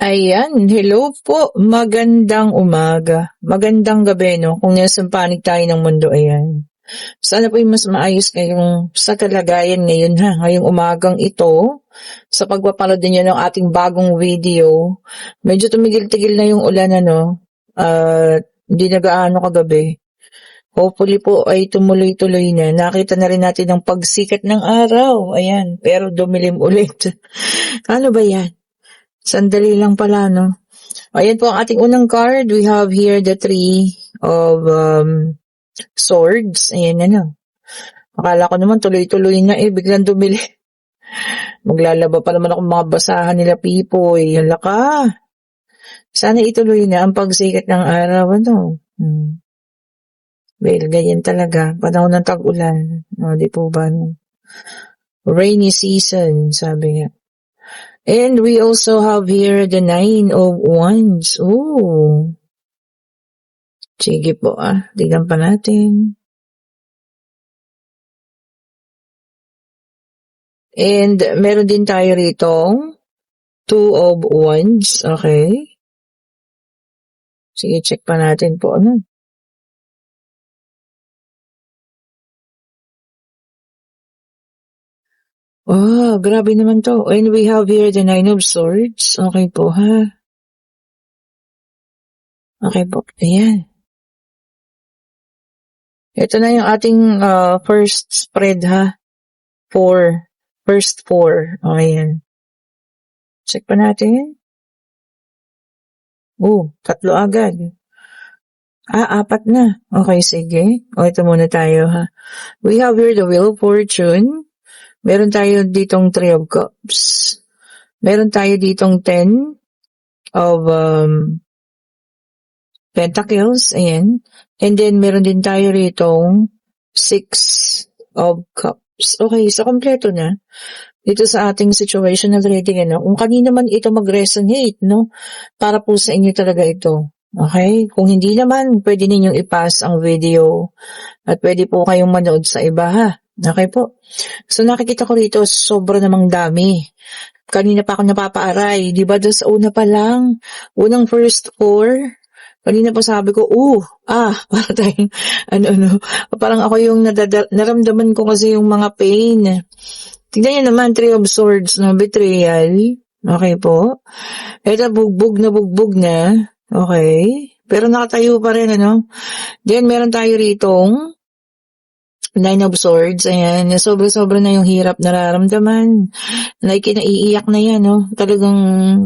Ayan, hello po. Magandang umaga. Magandang gabi, no? Kung nasa panig tayo ng mundo, ayan. Sana po yung mas maayos kayong sa kalagayan ngayon, ha? Ngayong umagang ito, sa pagpapanood niyo ng ating bagong video. Medyo tumigil-tigil na yung ulan, ano? Hindi na gaano kagabi. Hopefully po ay tumuloy-tuloy na. Nakita na rin natin ang pagsikat ng araw. Ayan, pero dumilim ulit. Ano ba yan? Sandali lang pala, no? Ayan po ang ating unang card. We have here the three of swords. Ayan, ano. Akala ko naman tuloy-tuloy na biglang dumili. Maglalaba pa naman ako mga basahan nila Pipoy. Hala ka. Sana ituloy na ang pagsikat ng araw, ano. Well, ganyan talaga. Panahon ng tag-ulan. No, di po ba? No? Rainy season, sabi nga. And we also have here the 9 of Wands. Oh. Sige po tignan pa natin. And meron din tayo rito 2 of Wands. Okay. Sige, check pa natin po ano. Oh, grabe naman to. And we have here the 9 of Swords. Okay po, ha? Okay po. Ayan. Ito na yung ating first spread, ha? First 4. Ayan. Check pa natin. Oh, 3 agad. 4 na. Okay, sige. Ito muna tayo, ha? We have here the Wheel of Fortune. Meron tayo ditong 3 of Cups. Meron tayo ditong 10 of Pentacles. Ayan. And then, meron din tayo ditong 6 of Cups. Okay, so kompleto na. Dito sa ating situational reading, ano, kung kanina man ito mag-resonate, no? Para po sa inyo talaga ito. Okay? Kung hindi naman, pwede ninyong i-pass ang video at pwede po kayong manood sa iba, ha? Okay po. So, nakikita ko rito, sobra namang dami. Kanina pa ako napapaaray. Di ba doon sa una pa lang? Unang first 4. Kanina pa sabi ko, para tayong, parang ako yung naramdaman ko kasi yung mga pain. Tignan niyo naman, 3 of Swords, no? Betrayal. Okay po. Ito, bugbog na. Okay. Pero nakatayo pa rin, ano? Then, meron tayo ritong 9 of Swords, ayan, sobra-sobra na yung hirap nararamdaman. Like, naiiyak na yan, no? Talagang,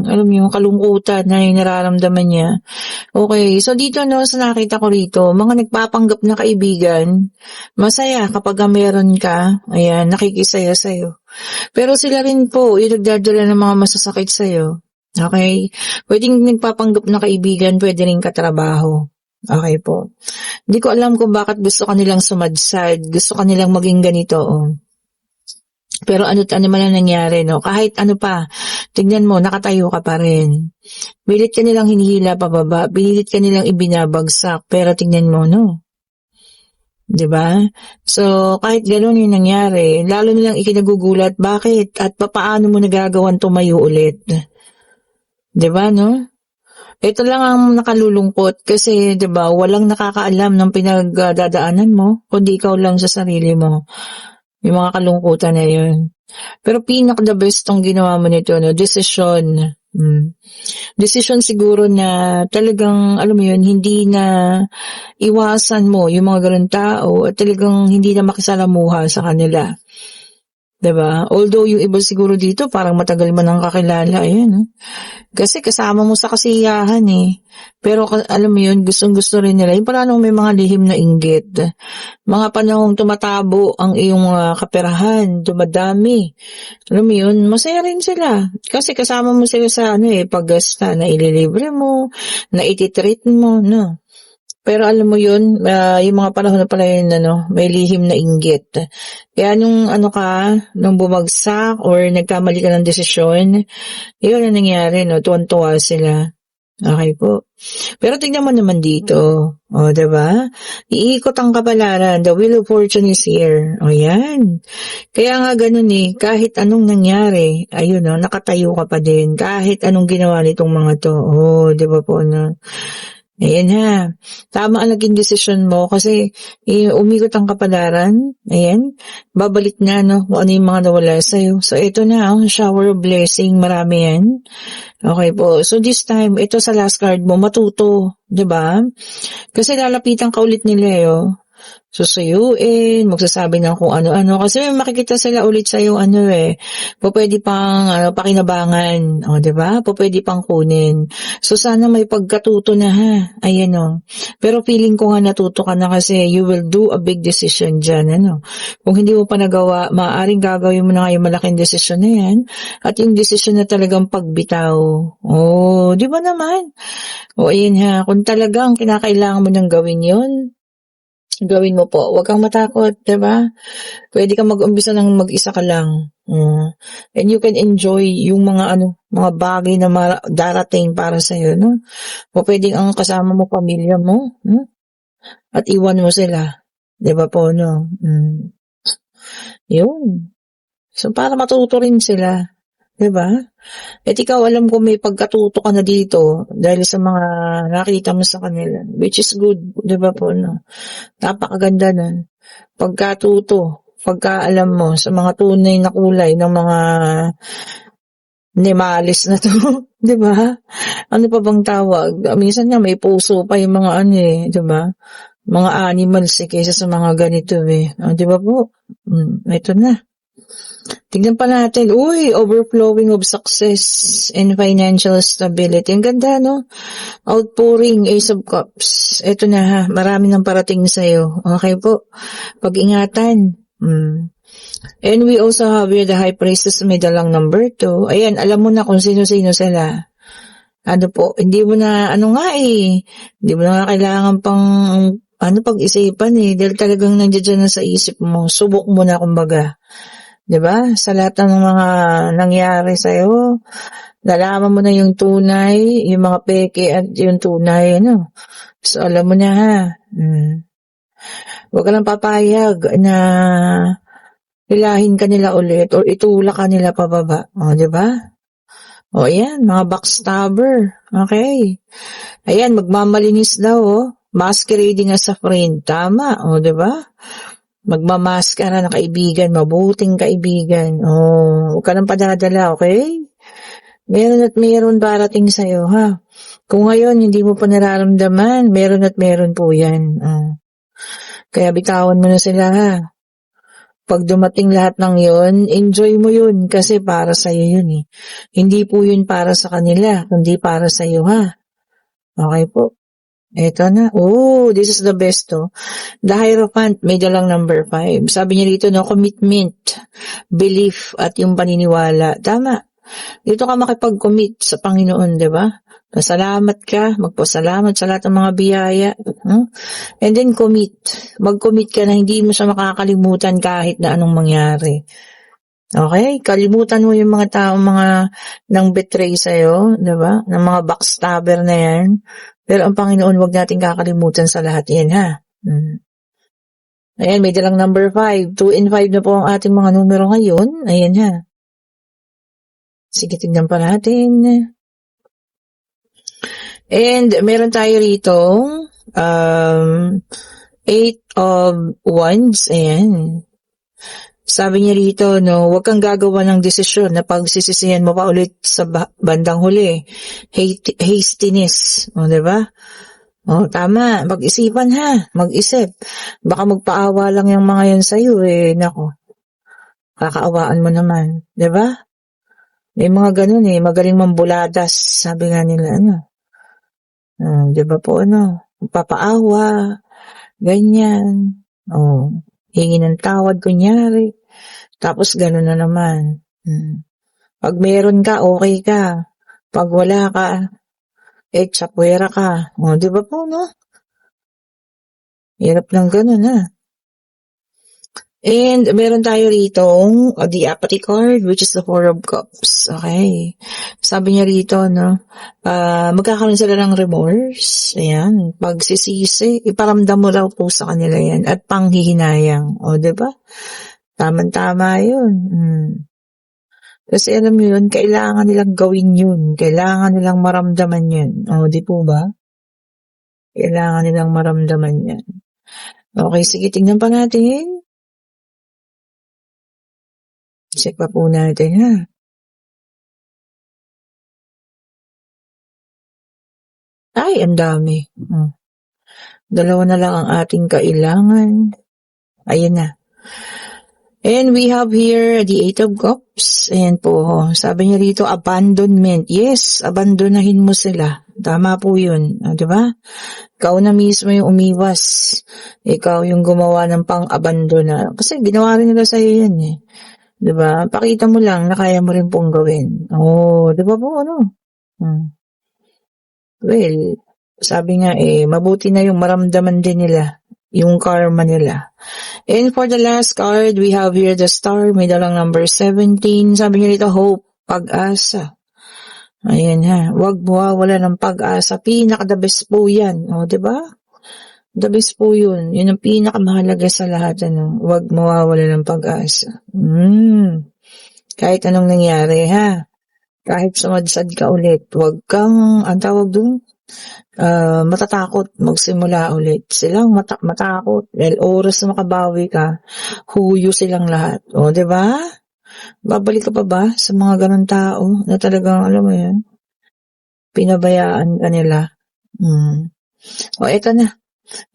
alam mo yung kalungkutan na yung nararamdaman niya. Okay, so dito, no, sa nakita ko rito, mga nagpapanggap na kaibigan, masaya kapag meron ka, ayan, nakikisaya sa'yo. Pero sila rin po, yung nagdadala ng mga masasakit sa'yo. Okay? Pwedeng nagpapanggap na kaibigan, pwede rin katrabaho. Okay po. Hindi ko alam kung bakit gusto kanilang sumadsad, gusto kanilang maging ganito. Pero ano man ang nangyari, no? Kahit ano pa, tignan mo, nakatayo ka pa rin. Pilit ka nilang hinihila pababa, pilit ka nilang ibinabagsak, pero tignan mo, no? Diba? So, kahit gano'n yung nangyari, lalo nilang ikinagugulat, bakit? At papaano mo nagagawan tumayo ulit? Diba, no? Ito lang ang nakalulungkot kasi 'di ba walang nakakaalam ng pinagdadaanan mo kundi ikaw lang sa sarili mo. Yung mga kalungkutan na 'yun. Pero the best tong ginawa mo nito, no, desisyon. Desisyon siguro na talagang alam mo 'yun, hindi na iwasan mo yung mga ganung tao at talagang hindi na makisalamuha sa kanila. Diba? Although yung iba siguro dito parang matagal mo nang kakilala, ayan. Kasi kasama mo sa kasiyahan Pero alam mo yun, gustong-gusto rin nila. Yung parang may mga lihim na inggit. Mga panahong tumatabo ang iyong kaperahan, dumadami. Alam mo yun, masaya rin sila. Kasi kasama mo sila sa paggasta na ililibre mo, na ititreat mo, no? Pero alam mo yun, yung mga panahon na pala yun, may lihim na inggit. Kaya nung nung bumagsak or nagkamali ka ng desisyon, yun ang nangyari, tuwan-tuwa sila. Okay po. Pero tignan mo naman dito, oh, 'di ba? Iikot ang kapalaran, the wheel of fortune is here. O yan. Kaya nga ganun eh, kahit anong nangyari, ayun oh, nakatayo ka pa din. Kahit anong ginawa nitong mga to. Oh, 'di ba po na? Ayan ha. Tama ang naging desisyon mo kasi umikot ang kapalaran. Ayan. Babalik na no, kung ano yung mga nawala sa'yo. So ito na, shower of blessing. Marami yan. Okay po. So this time, ito sa last card mo, matuto. 'Di ba? Kasi lalapitan ka ulit nila susuyuin, magsasabi ng kung ano-ano. Kasi may makikita sila ulit sa'yo, pwede pang pakinabangan. O, diba? Pwede pang kunin. So, sana may pagkatuto na ha. Ayan o. Pero feeling ko nga natuto ka na kasi you will do a big decision dyan. Kung hindi mo pa nagawa, maaaring gagawin mo na nga yung malaking decision na yan. At yung decision na talagang pagbitaw. O, di ba naman? O, ayan ha. Kung talagang kinakailangan mo nang gawin yun, gawin mo po. Huwag kang matakot, 'di ba? Pwede kang mag-umpisa ng mag-isa ka lang. And you can enjoy yung mga bagay na darating para sa iyo, no? O pwedeng ang kasama mo pamilya mo, no? At iwan mo sila. 'Di ba po, no? Yun. So para matuto rin sila, 'di ba? At ikaw alam ko may pagkatuto ka na dito dahil sa mga nakita mo sa kanila, which is good, 'di ba po, no? Napakaganda nun. Pagkatuto, pagkaalam mo sa mga tunay na kulay ng mga animalis na 'to, 'di ba? Ano pa bang tawag? Minsan nga may puso pa yung mga 'di ba? Mga animals kaysa sa mga ganito 'di ba po? Ito na. Tignan pa natin. Uy, overflowing of success and financial stability. Ang ganda, no? Outpouring, Ace of Cups. Ito na ha, marami nang parating sa'yo. Okay po. Pag-ingatan. And we also have here the High Priestess, may dalang number 2. Ayan, alam mo na kung sino-sino sila. Ano po, hindi mo na, hindi mo na kailangan pang, pag-isipan dahil talagang nandiyan na sa isip mo. Subok mo na, kumbaga. 'Di ba? Sa lahat ng mga nangyari sa'yo, nalaman mo na yung tunay, yung mga peke at yung tunay, So, alam mo na ha. Huwag ka lang papayag na hilahin ka nila ulit or itulak ka nila pababa. O, 'di ba? O, ayan, mga backstabber. Okay. Ayan, magmamalinis daw, masquerading as a friend. Tama, o, 'di ba? Magmamaskara na kaibigan, mabuting kaibigan. Huwag ka nang padadala, okay? Meron at meron darating sa'yo, ha? Kung ngayon hindi mo pa nararamdaman, meron at meron po yan. Kaya bitawan mo na sila, ha? Pag dumating lahat ng yon, enjoy mo yun kasi para sa'yo yun. Hindi po yun para sa kanila, kundi para sa'yo, ha? Okay po. Eto na. Oh, this is the best, The Hierophant, may dalang number 5. Sabi niya dito, commitment, belief, at yung paniniwala. Tama. Dito ka makipag-commit sa Panginoon, di ba? Pasalamat ka, magpasalamat sa lahat ng mga biyaya. And then commit. Mag-commit ka na hindi mo siya makakalimutan kahit na anong mangyari. Okay? Kalimutan mo yung mga taong nang betray sa'yo, di ba? Ng mga backstabber na yan. Pero ang Panginoon, wag natin kakalimutan sa lahat yan, ha? Ayan, may dalang number 5. 2 and 5 na po ang ating mga numero ngayon. Ayan, ha? Sige, tignan pa natin. And meron tayo rito, 8 of Wands. Ayan. Sabi niya rito, huwag kang gagawa ng desisyon na pagsisisihan mo pa ulit sa bandang huli. Hastiness. O, diba? O, tama. Mag-isipan ha. Mag-isip. Baka magpaawa lang yung mga yan sa'yo Nako. Kakaawaan mo naman. Diba? May mga ganun magaling mambuladas. Sabi nga nila, diba po, Papaawa. Ganyan. Hingi ng tawad, kunyari. Tapos gano'n na naman. Pag meron ka, okay ka. Pag wala ka, tsapwera ka. Di ba po, Hirap lang gano'n, And meron tayo ritong the apathy card, which is the Four of Cups. Okay. Sabi niya rito, no, magkakaroon sila ng remorse. Ayan. Pagsisisi, iparamdam mo raw po sa kanila yan. At panghihinayang. O, diba? Tama-tama yun. Kasi alam mo yun, kailangan nilang gawin yun. Kailangan nilang maramdaman yun. O, di po ba? Kailangan nilang maramdaman yan. Okay, sige, tingnan pa natin. Check pa po natin, ha. Ay, ang dami. Dalawa na lang ang ating kailangan. Ayan na. And we have here the Eight of Cups. Ayan po. Sabi niya rito, abandonment. Yes, abandonahin mo sila. Tama po yun. Diba? Ikaw na mismo yung umiwas. Ikaw yung gumawa ng pang-abandona. Kasi ginawa rin nila sa'yo yan eh. Diba? Pakita mo lang na kaya mo rin pong gawin. Oh, diba po ano? Well, sabi nga mabuti na yung maramdaman din nila yung karma nila. And for the last card, we have here the star, may dalang number 17. Sabi niya dito, hope, pag-asa. Ayan ha, huwag mawawala ng pag-asa. Pinaka-the best po yan. O, diba? The best po yun. Yun ang pinakamahalaga sa lahat. Huwag mawawala ng pag-asa. Kahit anong nangyari ha. Kahit sumadsad ka ulit, huwag kang, ang tawag dun, matatakot magsimula ulit. Silang matakot. Dahil oras na makabawi ka, huyo silang lahat. O, diba? Babalik ka pa ba sa mga ganun tao na talagang, alam mo yun, pinabayaan ka nila? O, eto na.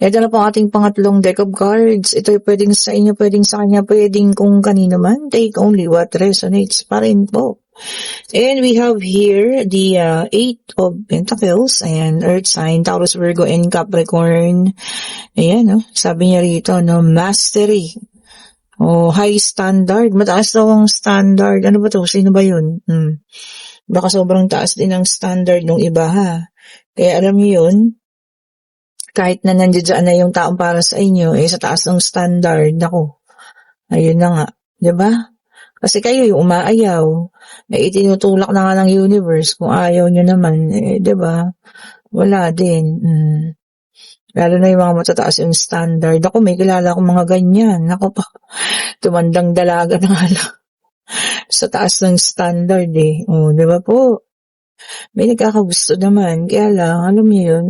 Ito na po ang ating pangatlong deck of cards. Ito ay pwedeng sa inyo, pwedeng sa kanya, pwedeng kung kanino man. Take only what resonates pa rin po. And we have here the Eight of Pentacles. Ayan, Earth sign, Taurus, Virgo, and Capricorn. Ayan, no? Sabi niya rito, no, mastery. Oh, high standard. Mataas daw ang standard. Ano ba to? Sino ba yun? Baka sobrang taas din ang standard ng iba, ha? Kaya alam niyo yun, kahit na nandiyan na yung taong para sa inyo, sa taas ng standard, nako. Ayun na nga. Diba? Kasi kayo yung umaayaw. Itinutulak na nga ng universe. Kung ayaw nyo naman, diba? Wala din. Lalo na yung mga matataas yung standard. Ako, may kilala akong mga ganyan. Ako pa, tumandang dalaga na nga lang. Sa taas ng standard O, diba po? May nagkakagusto naman. Kaya lang, alam mo yun,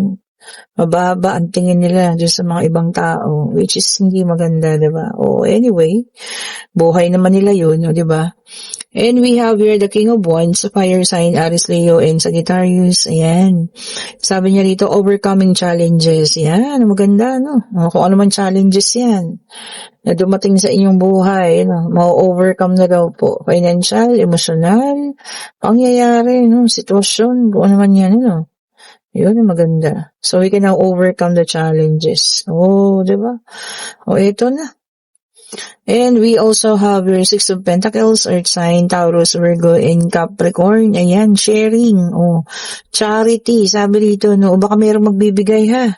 mababa ang tingin nila dun sa mga ibang tao, which is hindi maganda, diba? O anyway, buhay naman nila yun, diba? And we have here the King of Wands, fire sign, Aries, Leo, and Sagittarius. Ayan. Sabi niya rito, overcoming challenges. Yan, maganda, no? Kung ano man challenges yan na dumating sa inyong buhay, ma-overcome na daw po. Financial, emotional, pangyayari, sitwasyon, kung ano man yan, Yun ang maganda. So, we can now overcome the challenges. Oh, diba? Ito na. And we also have your Six of Pentacles, Earth sign, Taurus, Virgo, and Capricorn. Ayan, sharing. Charity. Sabi dito, baka mayroong magbibigay, ha?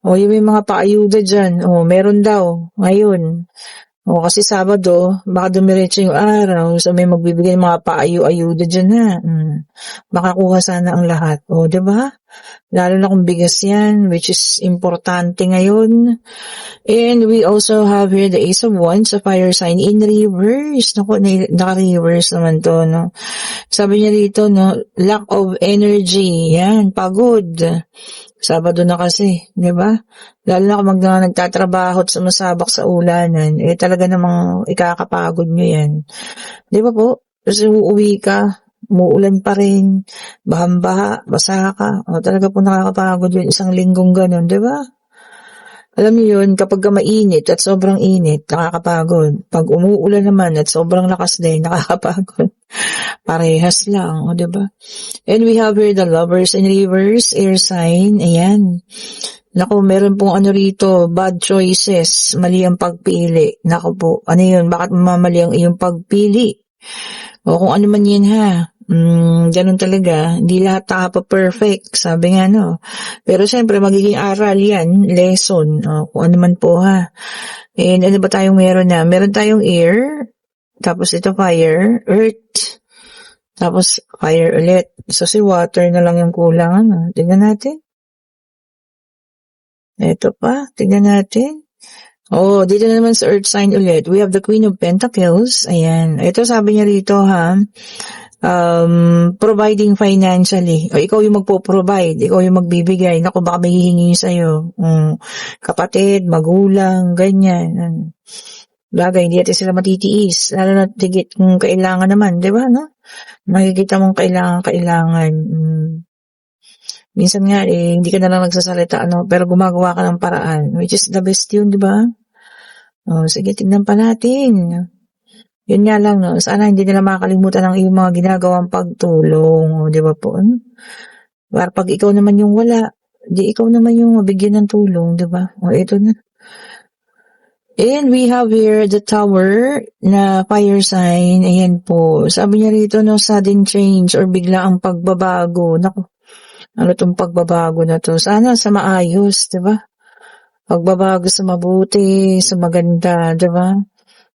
Yung may mga paayuda dyan. Meron daw. Ngayon. Kasi Sabado, baka dumiretso yung araw. So, may magbibigay ng mga paayu-ayuda dyan, ha? Makakuha sana ang lahat. Diba? Lalo na kung bigas yan, which is importante ngayon. And we also have here the Ace of Wands, a fire sign in reverse. Naku, naka-reverse naman to, no? Sabi niya dito, no, lack of energy. Yan, pagod. Sabado na kasi, di ba? Lalo na kung nagtatrabaho at sumasabak sa ulanan, talaga namang ikakapagod nyo yan. Di ba po? Kasi uuwi ka, muulan pa rin, bahang-baha, basa ka. Talaga po nakakapagod yun, isang linggong ganun, di ba? Alam niyo yun, kapag mainit at sobrang init, nakakapagod. Pag umuulan naman at sobrang lakas din, nakakapagod. Parehas lang, di ba? And we have here the Lovers in reverse, air sign, ayan. Naku, meron pong rito, bad choices, mali ang pagpili. Naku po, ano yun, bakit mamali ang iyong pagpili? O kung ano man yan, ha, Ganun talaga. Hindi lahat perfect, sabi nga, no? Pero syempre, magiging aral yan, lesson, kung ano man po, ha? And ano ba tayong meron na? Meron tayong air, tapos ito fire, earth, tapos fire ulit. So, si water na lang yung kulang, ano? Tingnan natin. Ito pa, tingnan natin. Oh, dito na naman sa earth sign ulit. We have the Queen of Pentacles. Ayan. Ito sabi niya rito, ha? Providing financially. O, ikaw yung magpo-provide. Ikaw yung magbibigay. Naku, baka may hihingi sa'yo. Kapatid, magulang, ganyan. Bagay, hindi natin sila matitiis. Lalo na tigit kung kailangan naman. Diba, no? Makikita mong kailangan. Minsan nga, hindi ka na lang nagsasalita, ano, pero gumagawa ka ng paraan, which is the best yun, di ba? Sige, tignan pa natin. Yun nga lang, no, sana hindi nila makakalimutan ang iyong mga ginagawang pagtulong, di ba po? Para pag ikaw naman yung wala, di ikaw naman yung mabigyan ng tulong, di ba? Ito na. And we have here the tower na fire sign. Ayan po. Sabi niya rito, no, sudden change or bigla ang pagbabago. Naku. Ano tong pagbabago na to? Sana sa maayos, di ba? Pagbabago sa mabuti, sa maganda, di ba?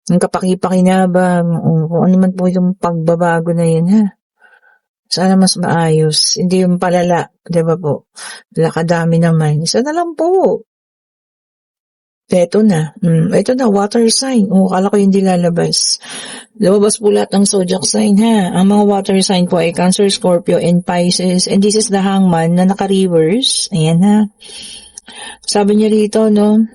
Ang kapaki-pakinabang, kung ano man po yung pagbabago na yun, ha? Sana mas maayos, hindi yung palala, di ba po? Lakadami naman. Isa na lang po. Ito na. Ito na, water sign. Kala ko hindi lalabas. Lumabas po lahat ng zodiac sign, ha. Ang mga water sign po ay Cancer, Scorpio, and Pisces. And this is the Hangman na naka-reverse. Ayan, ha. Sabi niya rito, no,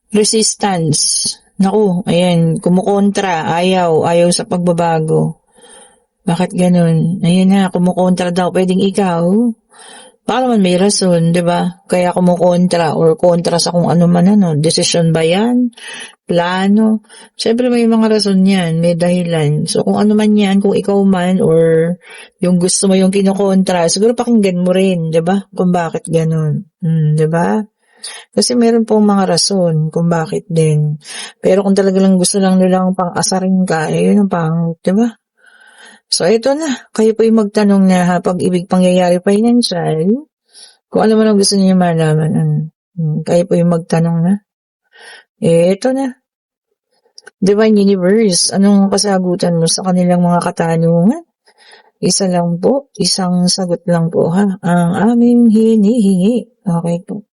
resistance. Naku, ayan, kumukontra, ayaw sa pagbabago. Bakit ganun? Ayan, ha, kumukontra daw. Pwedeng ikaw, baka naman may rason, di ba? Kaya kumukontra or kontra sa kung ano man, ano, desisyon ba yan? Plano? Siyempre may mga rason yan, may dahilan. So kung ano man yan, kung ikaw man or yung gusto mo yung kinukontra, siguro pakinggan mo rin, di ba? Kung bakit ganun. Di ba? Kasi meron pong mga rason kung bakit din. Pero kung talaga lang gusto lang nilang pang-asarin ka, yun ang pang, di ba? So, ito na. Kayo po yung magtanong na pag-ibig pangyayari financial. Kung ano man ang gusto niyo malaman. Kayo po yung magtanong na. Ito na. Divine Universe, anong kasagutan mo sa kanilang mga katanungan? Isa lang po. Isang sagot lang po, ha? Ang aming hinihingi. Okay po.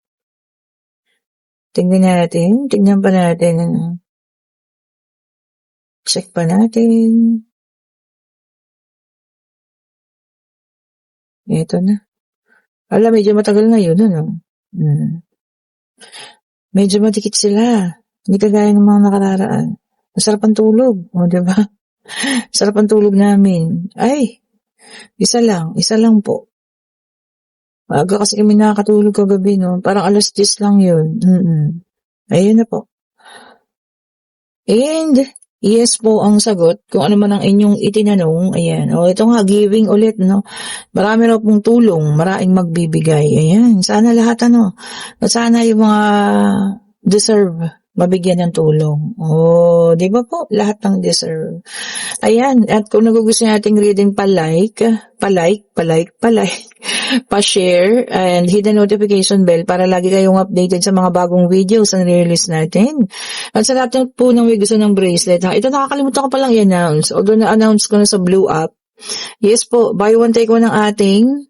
Tingnan natin. Tingnan pa natin. Check pa natin. Ito na. Medyo matagal na yun, ano? Medyo madikit sila. Hindi kagaya ng mga nakararaan. Masarap ang tulog. Diba? Sarap ang tulog namin. Ay, isa lang po. Maaga kasi kami nakakatulog kagabi, no? Parang 10:00 lang yun. Ayun na po. And, yes po ang sagot. Kung ano man ang inyong itinanong, ayan. Ito nga, giving ulit, no? Marami raw pong tulong, maraming magbibigay. Ayan, sana lahat, sana yung mga deserve mabigyan ng tulong. Di ba po? Lahat ng deserve. Ayan, at kung nagugustuhan nating reading, pa-like, pa-share, and hit the notification bell para lagi kayong updated sa mga bagong videos na release natin. At sa lahat po ng may gusto ng bracelet, ito nakakalimutan ko palang i-announce. Although na-announce ko na sa Blue App. Yes po, buy one take one ng ating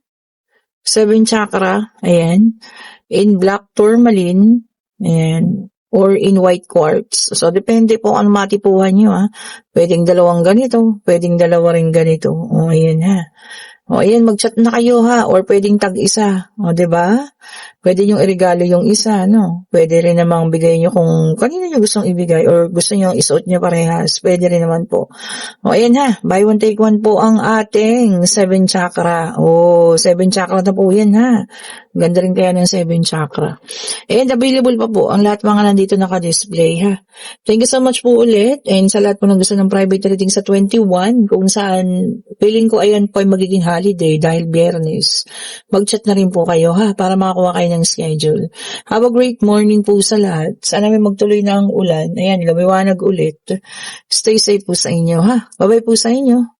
7 chakra, ayan, in black tourmaline, ayan, or in white quartz. So, depende po kung ano matipuhan nyo, ha. Pwedeng dalawang ganito, pwedeng dalawa rin ganito. Ayan, ha. Ayan, mag-chat na kayo, ha. Or pwedeng tag-isa. Diba? Pwede nyo irigalo yung isa, no? Pwede rin namang bigay nyo kung kanino nyo gustong ibigay or gusto nyo isuot nyo parehas. Pwede rin naman po. Ayan, ha. Buy one, take one po ang ating 7 chakra. 7 chakra na po yan, ha. Ganda rin kaya ng 7 chakra. And available pa po ang lahat mga nandito naka-display, ha. Thank you so much po ulit. And sa lahat po ng gusto ng private reading sa 21, kung saan feeling ko ayan po ay magiging holiday dahil Biyernes. Mag-chat na rin po kayo, ha, para makakuha kayo ng schedule. Have a great morning po sa lahat. Sana may magtuloy na ang ulan. Ayan, lumiwanag ulit. Stay safe po sa inyo, ha. Bye-bye po sa inyo.